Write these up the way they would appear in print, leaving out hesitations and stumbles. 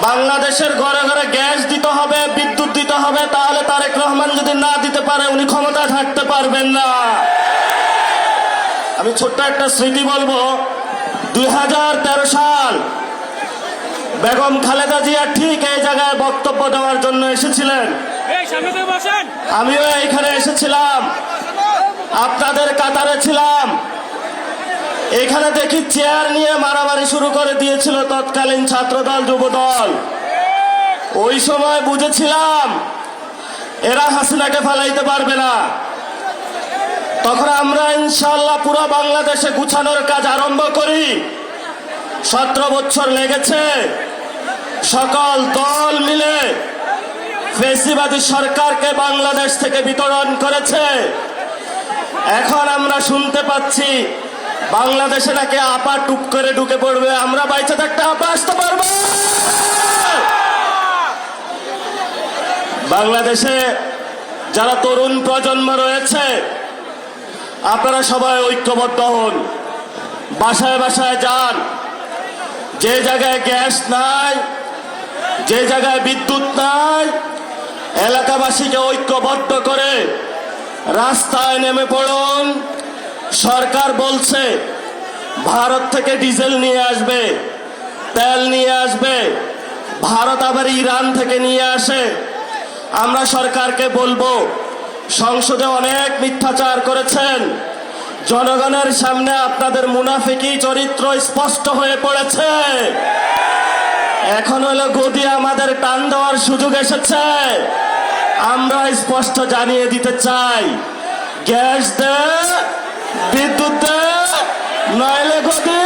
বাংলাদেশের ঘরে ঘরে গ্যাস দিতে হবে, বিদ্যুৎ দিতে হবে, তাহলে তারেক রহমান যদি না দিতে পারে উনি ক্ষমতায় থাকতে পারবেন না। আমি ছোট্ট একটা স্মৃতি বলবো, 2013 সাল বেগম খালেদা জিয়া ঠিক এই জায়গায় বক্তব্য দেওয়ার জন্য এসেছিলেন। আমিও এইখানে এসেছিলাম, আপনাদের কাতারে ছিলাম। এখানে দেখি চেয়ার নিয়ে মারামারি শুরু করে দিয়েছিল তৎকালীন ছাত্রদল যুবদল। ওই সময় বুঝেছিলাম এরা হাসিনাকে ফালাইতে পারবে না। তখন আমরা ইনশাআল্লাহ পুরো বাংলাদেশে গুছানোর কাজ আরম্ভ করি। 17 বছর লেগেছে, সকল দল মিলে ফ্যাসিবাদী সরকারকে বাংলাদেশ থেকে বিতরণ করেছে। এখন আমরা শুনতে পাচ্ছি বাংলাদেশে নাকি আপা টুক করে ঢুকে পড়বে। আমরা বাইচে থাকতে আপা আসতে পারবো? বাংলাদেশে যারা তরুণ প্রজন্ম রয়েছে, আপনারা সবাই ঐক্যবদ্ধ হন, বাসায় বাসায় যান। যে জায়গায় গ্যাস নাই, যে জায়গায় বিদ্যুৎ নাই, এলাকাবাসীকে ঐক্যবদ্ধ করে রাস্তায় নেমে পড়ুন। সরকার বলছে ভারত থেকে ডিজেল নিয়ে আসবে, তেল নিয়ে আসবে, ভারত আবার ইরান থেকে নিয়ে আসে। আমরা সরকারকে বলবো, সংসদে অনেক মিথ্যাচার করেছেন, জনগণের সামনে আপনাদের মুনাফিকি চরিত্র স্পষ্ট হয়ে পড়েছে। এখন হলো গদি আমাদের টান দেওয়ার সুযোগ এসেছে। আমরা স্পষ্ট জানিয়ে দিতে চাই, গ্যাস দে, বিদ্যুৎ দে, নইলে গদি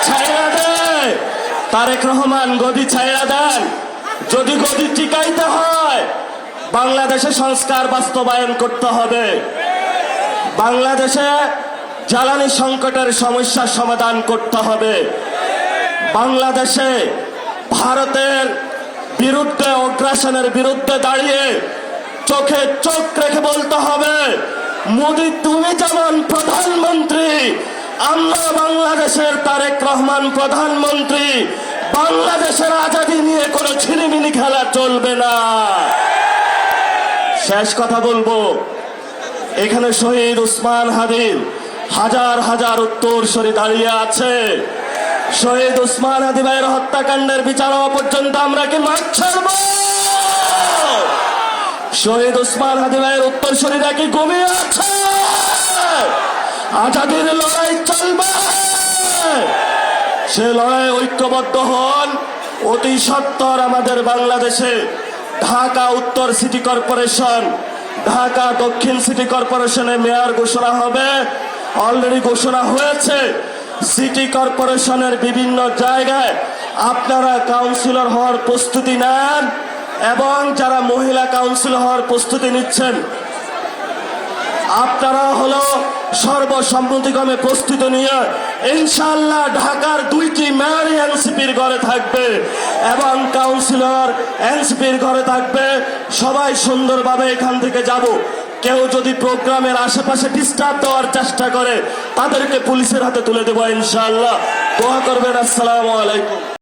ছাইড়া দে। তারেক রহমান গদি ছাইড়া দেন। যদি গদি টিকাইতে হয় বাংলাদেশে সংস্কার বাস্তবায়ন করতে হবে। বাংলাদেশে জ্বালানি সংকটের সমস্যার সমাধান করতে হবে। বাংলাদেশে ভারতের বিরুদ্ধে, অগ্রাসনের বিরুদ্ধে দাঁড়িয়ে চোখে চোখ রেখে বলতে হবে, মোদি তুমি যেমন প্রধানমন্ত্রী, আমরা বাংলাদেশের তারেক রহমান প্রধানমন্ত্রী। বাংলাদেশের আজাদী নিয়ে কোনো ছিনিমিনি খেলা চলবে না। শেষ কথা বলবো, এখানে শহীদ উসমান হাদির হাজার হাজার উত্তরসূরি দাঁড়িয়ে আছে। শহীদ উসমান হাদি ভাইয়ের হত্যাকাণ্ডের বিচার হওয়া পর্যন্ত আমরা কি মাঠ ছাড়ব? শহীদ উসমান হাদি ভাইয়ের উত্তরসূরিরা কি ঘুমিয়ে আছে? আজাদীর লড়াই চলবে। সে লড়াই ঐক্যবদ্ধ হন। অতি সত্বর আমাদের বাংলাদেশে ঢাকা উত্তর সিটি কর্পোরেশন, ঢাকা দক্ষিণ সিটি কর্পোরেশনে মেয়র ঘোষণা হবে। অলরেডি ঘোষণা হয়েছে। সিটি কর্পোরেশনের বিভিন্ন জায়গায় আপনারা কাউন্সিলর হওয়ার প্রস্তুতি নেন, এবং যারা মহিলা কাউন্সিলর হওয়ার প্রস্তুতি নিচ্ছেন আপনারা হলো সর্বসম্মতিক্রমে প্রস্তুতি নিয়ে ইনশাআল্লাহ ঢাকার 2টি মেয়র এনসিপির ঘরে থাকবে এবং কাউন্সিলর এনসিপির ঘরে থাকবে। সবাই সুন্দরভাবে এখান থেকে যাব। কেউ যদি প্রোগ্রামের আশেপাশে ডিস্টার্ব দেওয়ার চেষ্টা করে তাদেরকে পুলিশের হাতে তুলে দেবো ইনশাআল্লাহ। দোয়া করবেন। আসসালামু আলাইকুম।